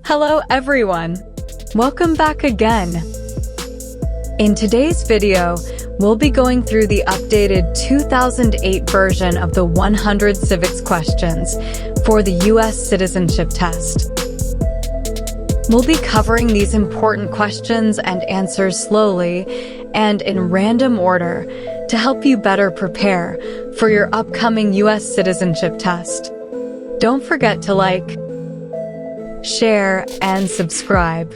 Hello everyone! Welcome back again! In today's video, we'll be going through the updated 2008 version of the 100 civics questions for the U.S. Citizenship Test. We'll be covering these important questions and answers slowly and in random order to help you better prepare for your upcoming U.S. Citizenship Test. Don't forget to like, share, and subscribe.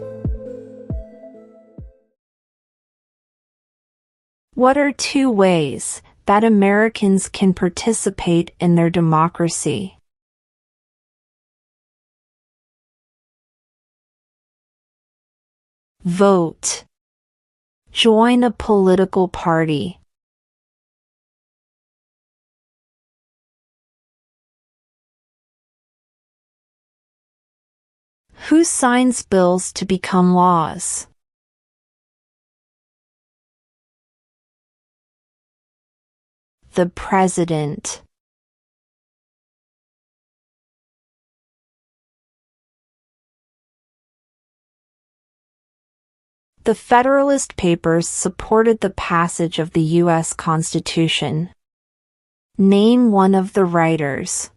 What are 2 ways that Americans can participate in their democracy? Vote. Join a political party. Who signs bills to become laws? The President. The Federalist Papers supported the passage of the U.S. Constitution. Name one of the writers.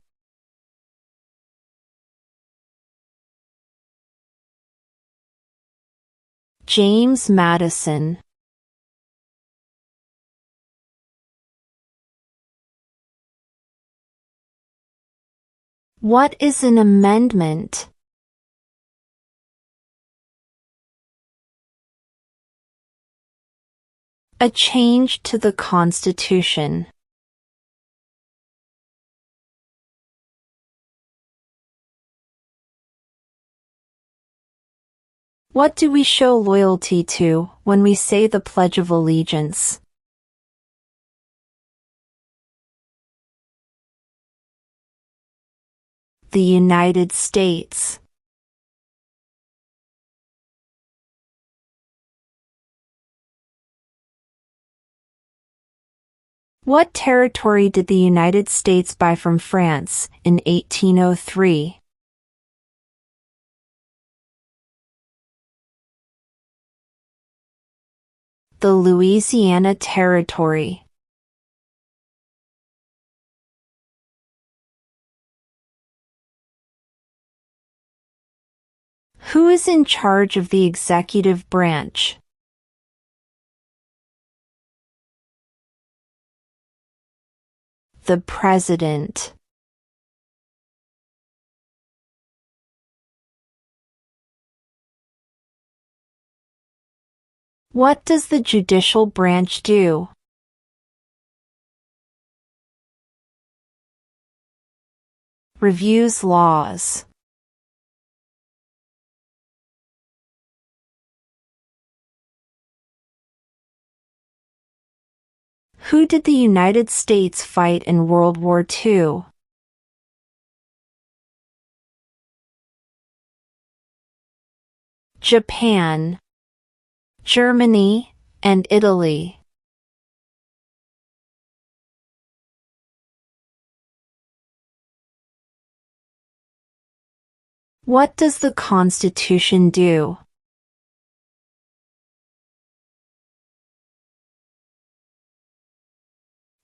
James Madison. What is an amendment? A change to the Constitution. What do we show loyalty to when we say the Pledge of Allegiance? The United States. What territory did the United States buy from France in 1803? The Louisiana Territory. Who is in charge of the executive branch? The President. What does the judicial branch do? Reviews laws. Who did the United States fight in World War II? Japan, Germany, and Italy. What does the Constitution do?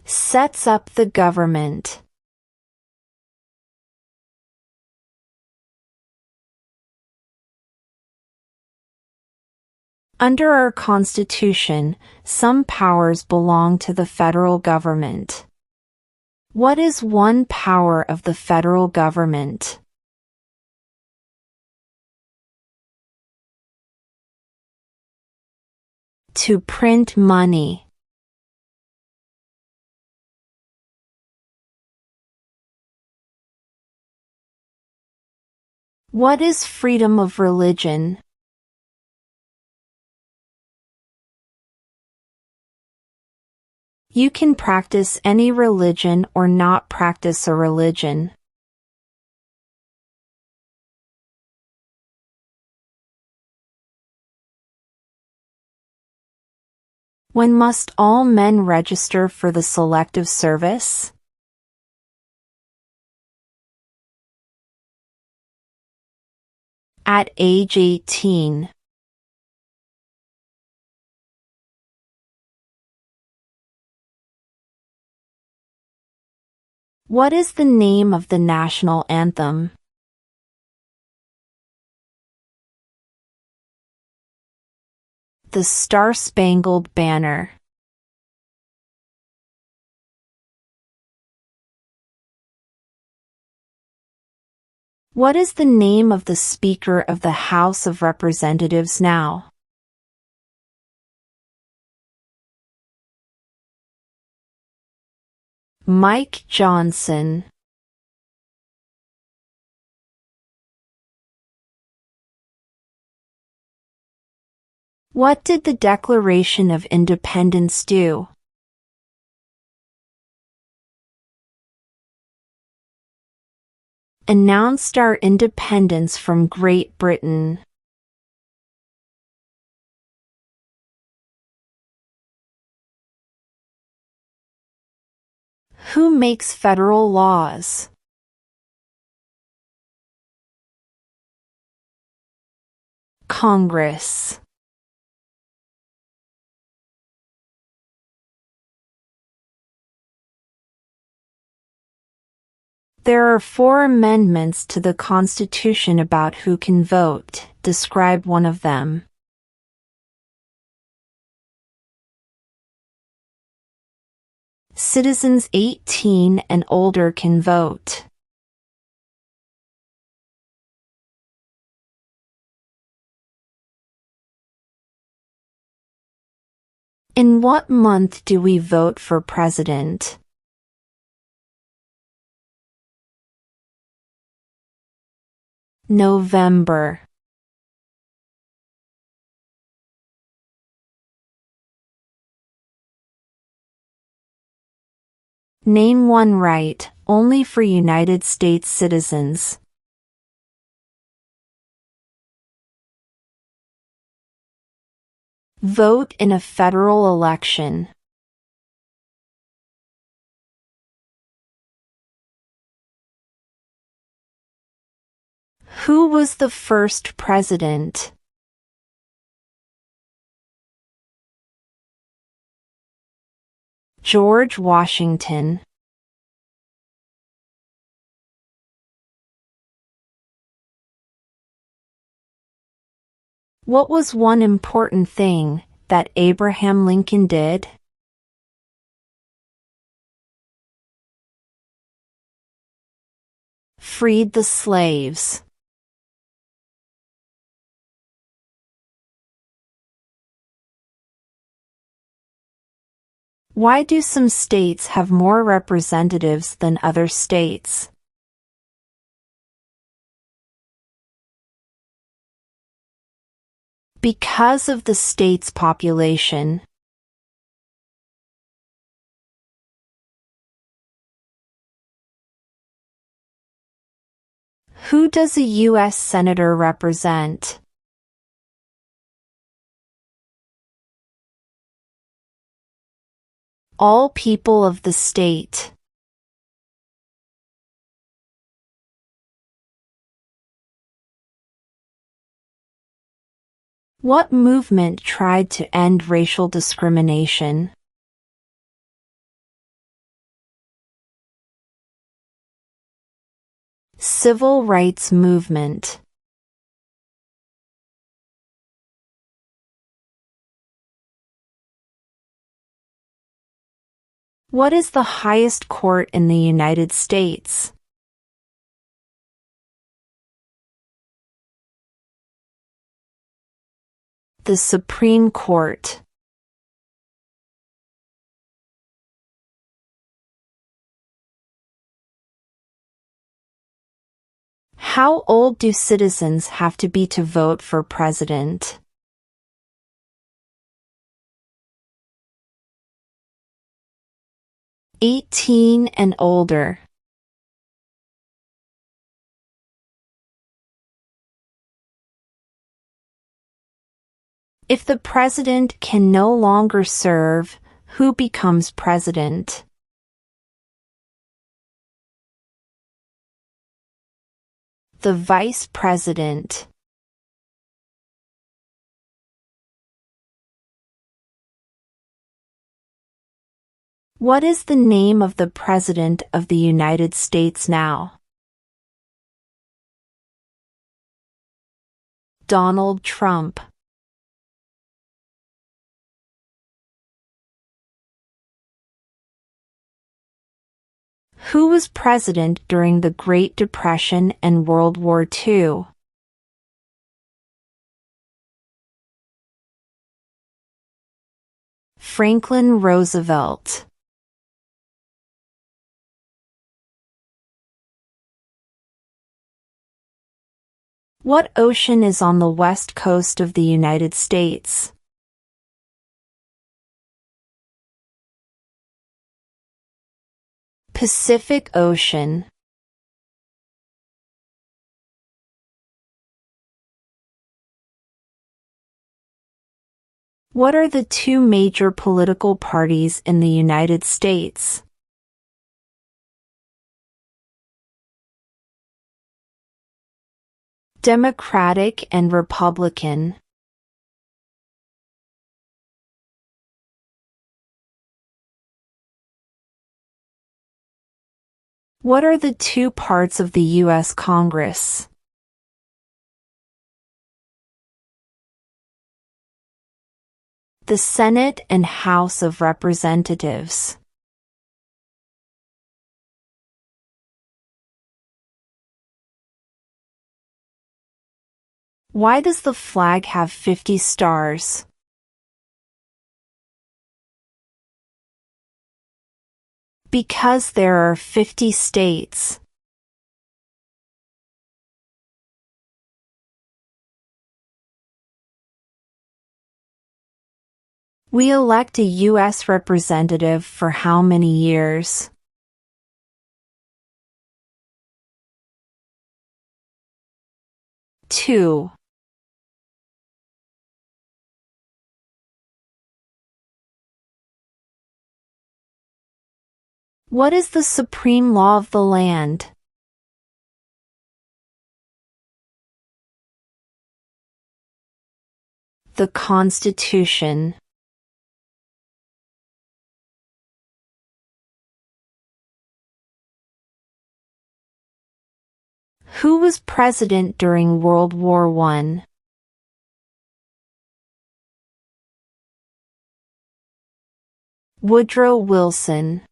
Sets up the government. Under our Constitution, some powers belong to the federal government. What is one power of the federal government? To print money. What is freedom of religion? You can practice any religion or not practice a religion. When must all men register for the Selective Service? At age 18. What is the name of the national anthem? The Star-Spangled Banner. What is the name of the Speaker of the House of Representatives now? Mike Johnson. What did the Declaration of Independence do? Announced our independence from Great Britain. Who makes federal laws? Congress. There are 4 amendments to the Constitution about who can vote. Describe one of them. Citizens 18 and older can vote. In what month do we vote for president? November. Name one right, only for United States citizens. Vote in a federal election. Who was the first president? George Washington. What was one important thing that Abraham Lincoln did? Freed the slaves. Why do some states have more representatives than other states? Because of the state's population. Who does a U.S. Senator represent? All people of the state. What movement tried to end racial discrimination? Civil rights movement. What is the highest court in the United States? The Supreme Court. How old do citizens have to be to vote for president? '18 and older. If the president can no longer serve, who becomes president? The vice president. What is the name of the President of the United States now? Donald Trump. Who was president during the Great Depression and World War II? Franklin Roosevelt. What ocean is on the west coast of the United States? Pacific Ocean. What are the two major political parties in the United States? Democratic and Republican. What are the two parts of the U.S. Congress? The Senate and House of Representatives. Why does the flag have 50 stars? Because there are 50 states. We elect a U.S. representative for how many years? Two. What is the supreme law of the land? The Constitution. Who was president during World War I? Woodrow Wilson.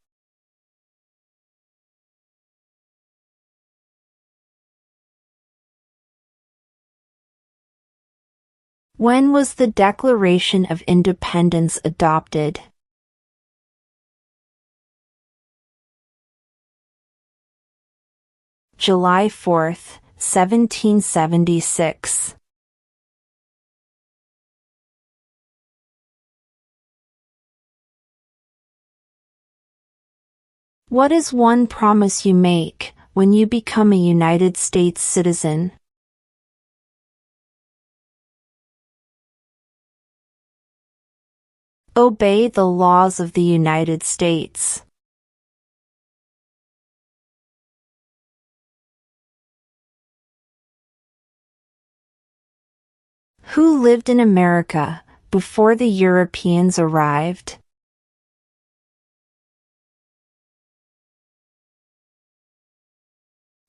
When was the Declaration of Independence adopted? July 4, 1776. What is one promise you make when you become a United States citizen? Obey the laws of the United States. Who lived in America before the Europeans arrived?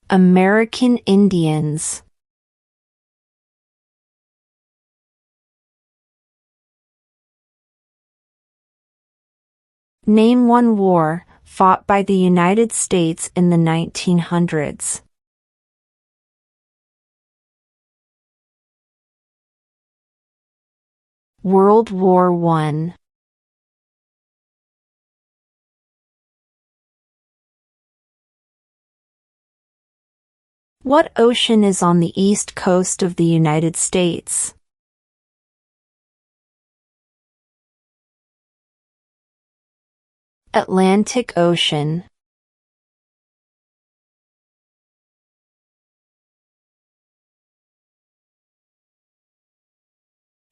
American Indians. Name one war fought by the United States in the 1900s. World War I. What ocean is on the east coast of the United States? Atlantic Ocean.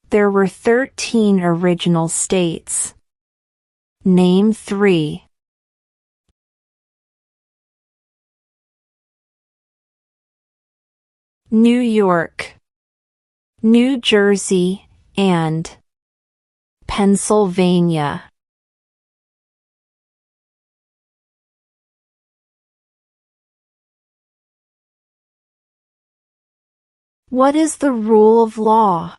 There were 13 original states. Name 3. New York, New Jersey, and Pennsylvania. What is the rule of law?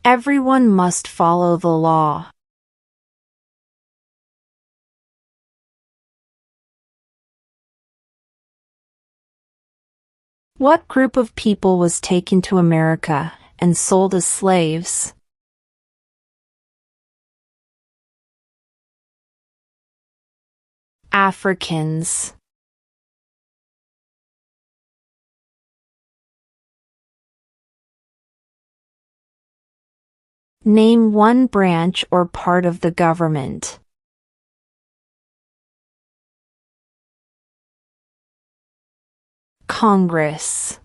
Everyone must follow the law. What group of people was taken to America and sold as slaves? Africans. Name one branch or part of the government. Congress.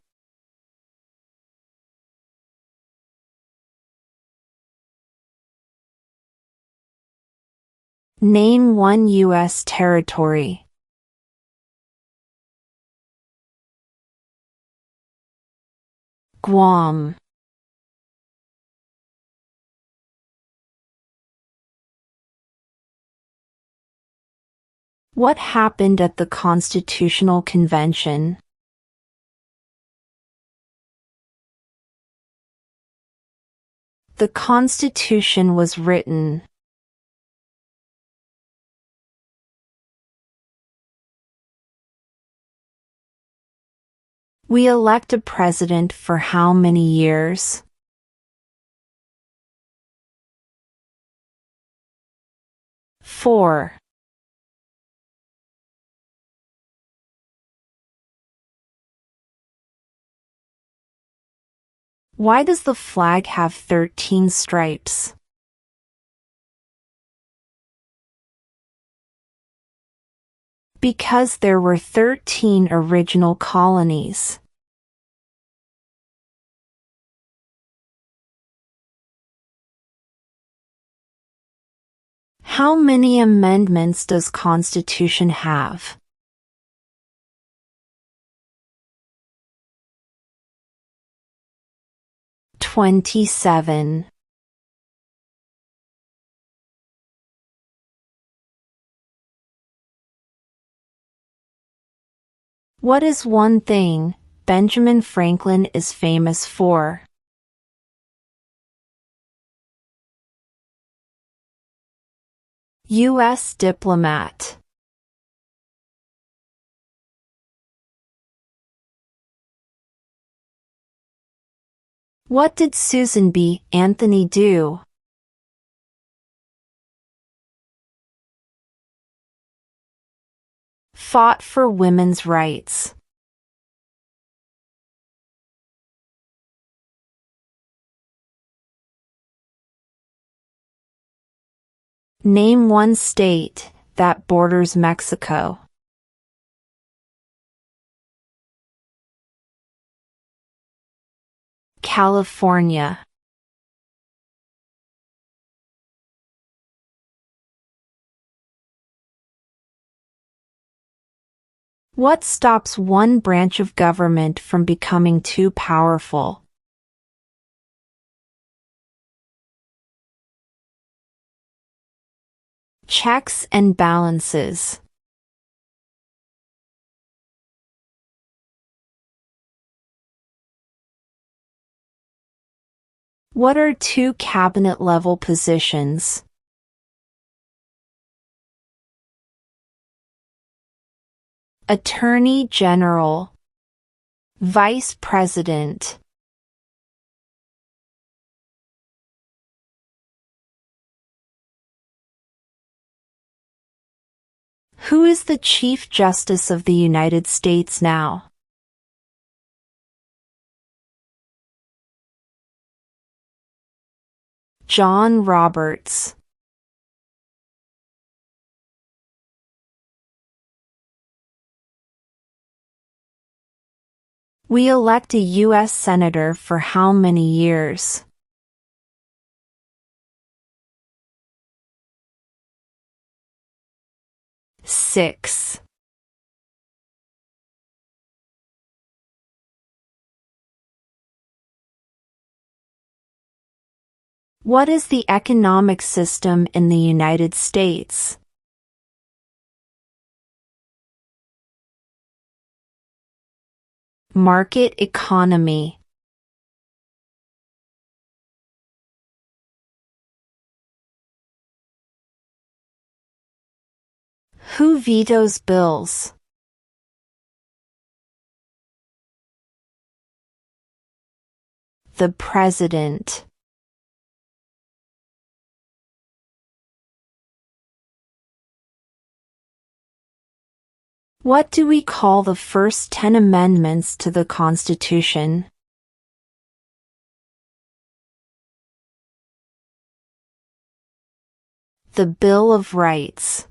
Name one U.S. territory. Guam. What happened at the Constitutional Convention? The Constitution was written. We elect a president for how many years? 4. Why does the flag have 13 stripes? Because there were 13 original colonies. How many amendments does Constitution have? 27. What is one thing Benjamin Franklin is famous for? U.S. diplomat. What did Susan B. Anthony do? Fought for women's rights. Name one state that borders Mexico. California. What stops one branch of government from becoming too powerful? Checks and balances. What are two cabinet-level positions? Attorney General, Vice President. Who is the Chief Justice of the United States now? John Roberts. We elect a U.S. Senator for how many years? 6. What is the economic system in the United States? Market economy. Who vetoes bills? The President. What do we call the first 10 amendments to the Constitution? The Bill of Rights.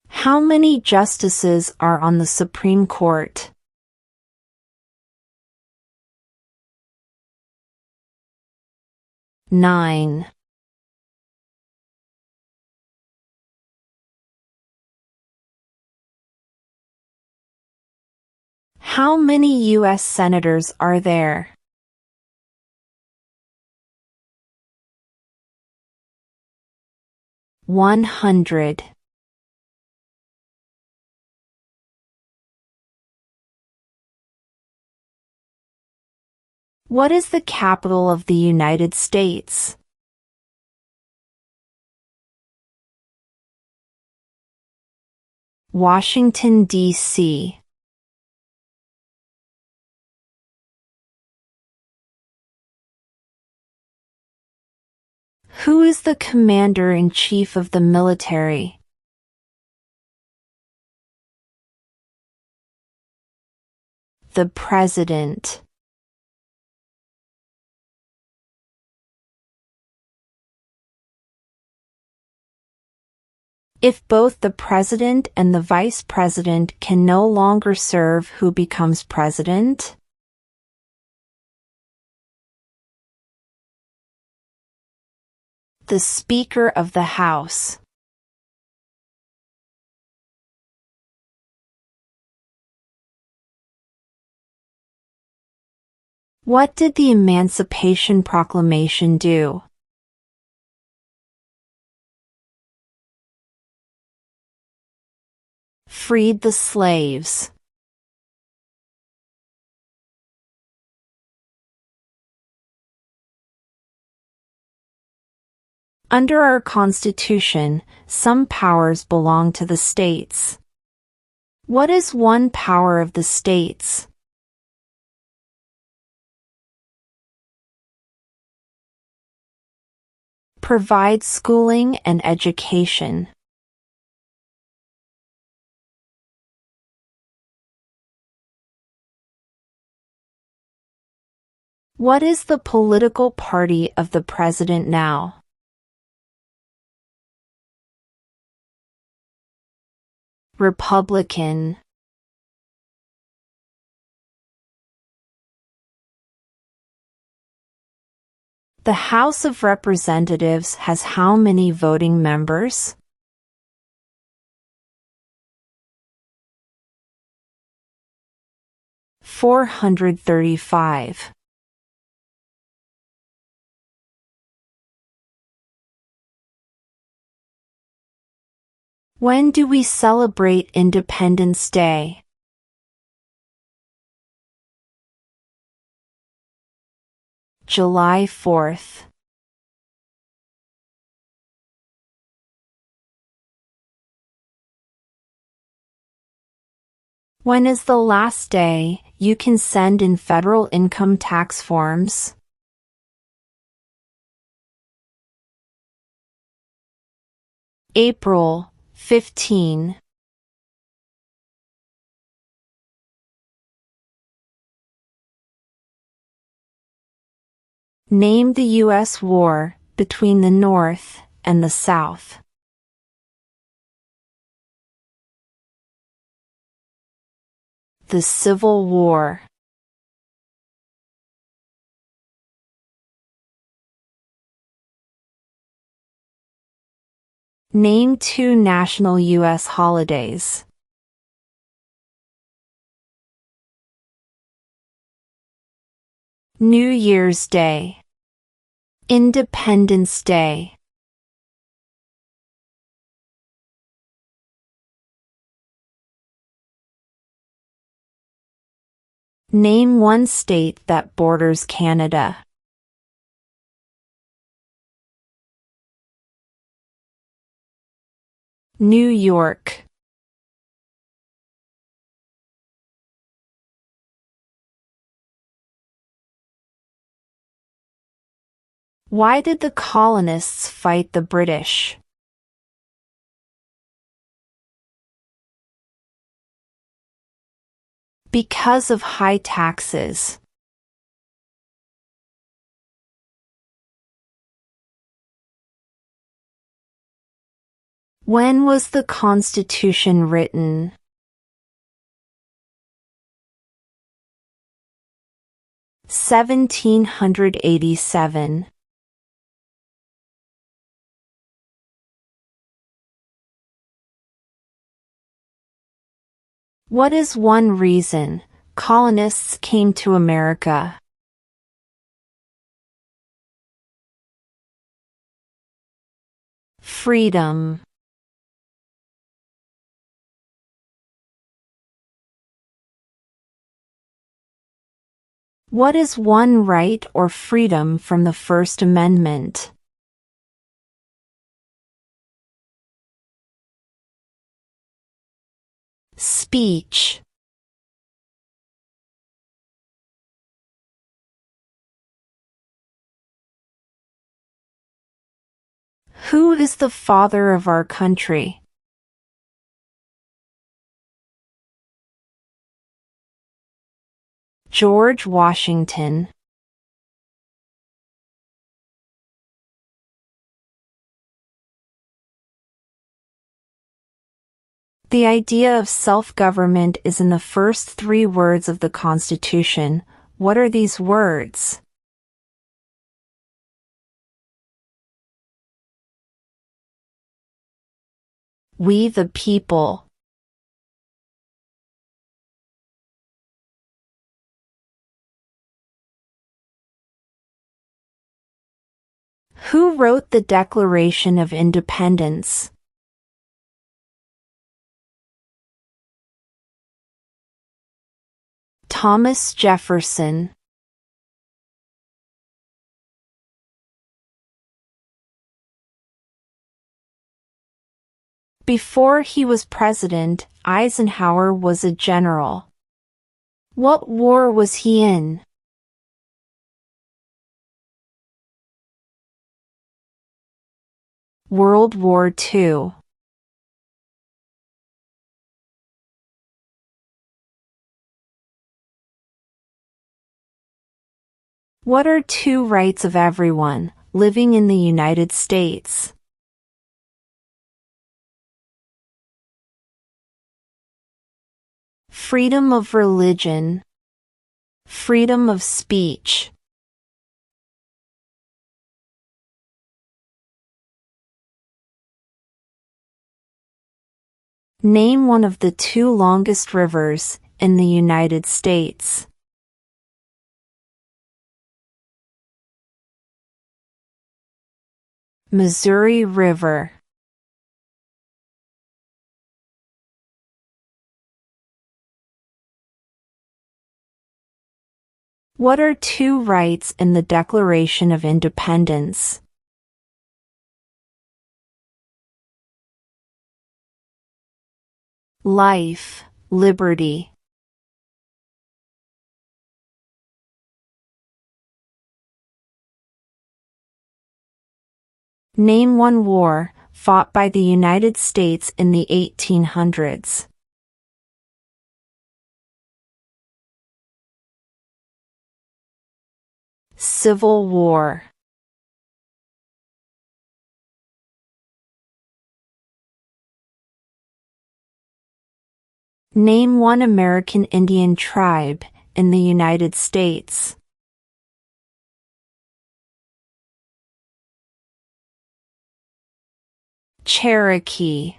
How many justices are on the Supreme Court? 9. How many U.S. senators are there? 100. What is the capital of the United States? Washington, D.C. Who is the commander-in-chief of the military? The President. If both the President and the Vice President can no longer serve, who becomes President? The Speaker of the House. What did the Emancipation Proclamation do? Freed the slaves. Under our Constitution, some powers belong to the states. What is one power of the states? Provide schooling and education. What is the political party of the president now? Republican. The House of Representatives has how many voting members? 435. When do we celebrate Independence Day? July 4th. When is the last day you can send in federal income tax forms? April 15. Name the U.S. war between the North and the South. The Civil War. Name 2 national U.S. holidays. New Year's Day. Independence Day. Name one state that borders Canada. New York. Why did the colonists fight the British? Because of high taxes. When was the Constitution written? (1787). What is one reason colonists came to America? Freedom. What is one right or freedom from the First Amendment? Speech. Who is the father of our country? George Washington. The idea of self-government is in the first 3 words of the Constitution. What are these words? We the people. Who wrote the Declaration of Independence? Thomas Jefferson. Before he was president, Eisenhower was a general. What war was he in? World War II. What are 2 rights of everyone living in the United States? Freedom of religion. Freedom of speech. Name one of the 2 longest rivers in the United States. Missouri River. What are 2 rights in the Declaration of Independence? Life, liberty. Name one war fought by the United States in the 1800s. Civil War. Name one American Indian tribe in the United States. Cherokee.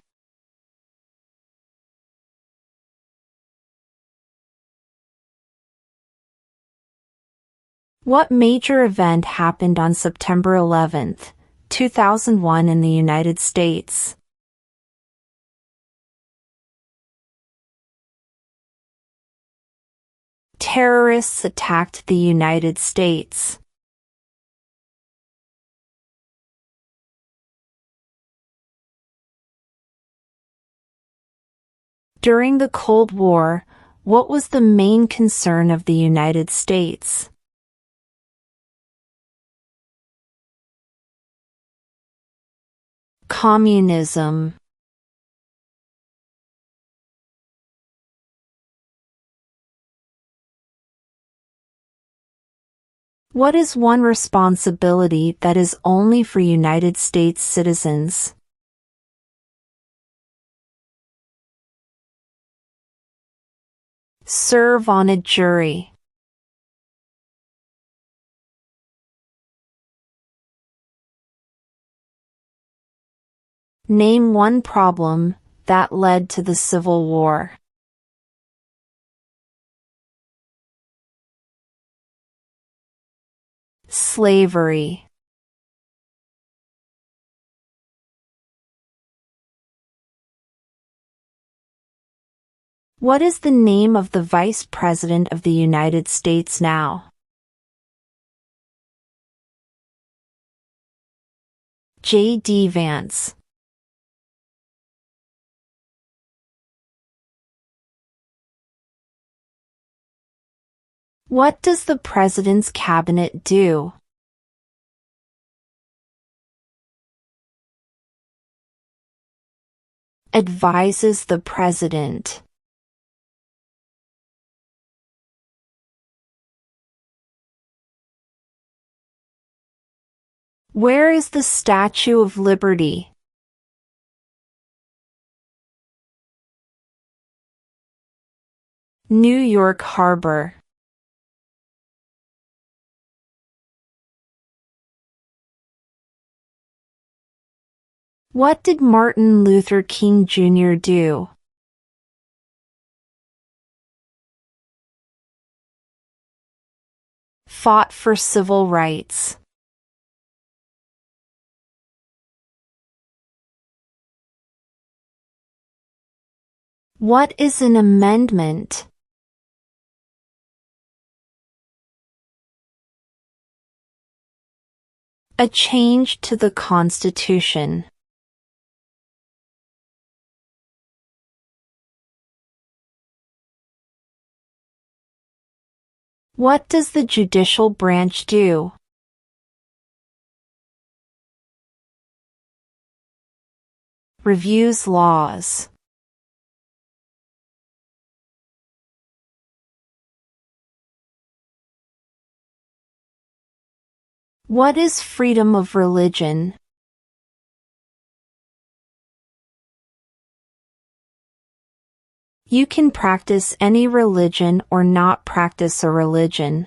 What major event happened on September 11, 2001 in the United States? Terrorists attacked the United States. During the Cold War, what was the main concern of the United States? Communism. What is one responsibility that is only for United States citizens? Serve on a jury. Name one problem that led to the Civil War. Slavery. What is the name of the Vice President of the United States now? J.D. Vance. What does the President's Cabinet do? Advises the President. Where is the Statue of Liberty? New York Harbor. What did Martin Luther King Jr. do? Fought for civil rights. What is an amendment? A change to the Constitution. What does the judicial branch do? Reviews laws. What is freedom of religion? You can practice any religion or not practice a religion.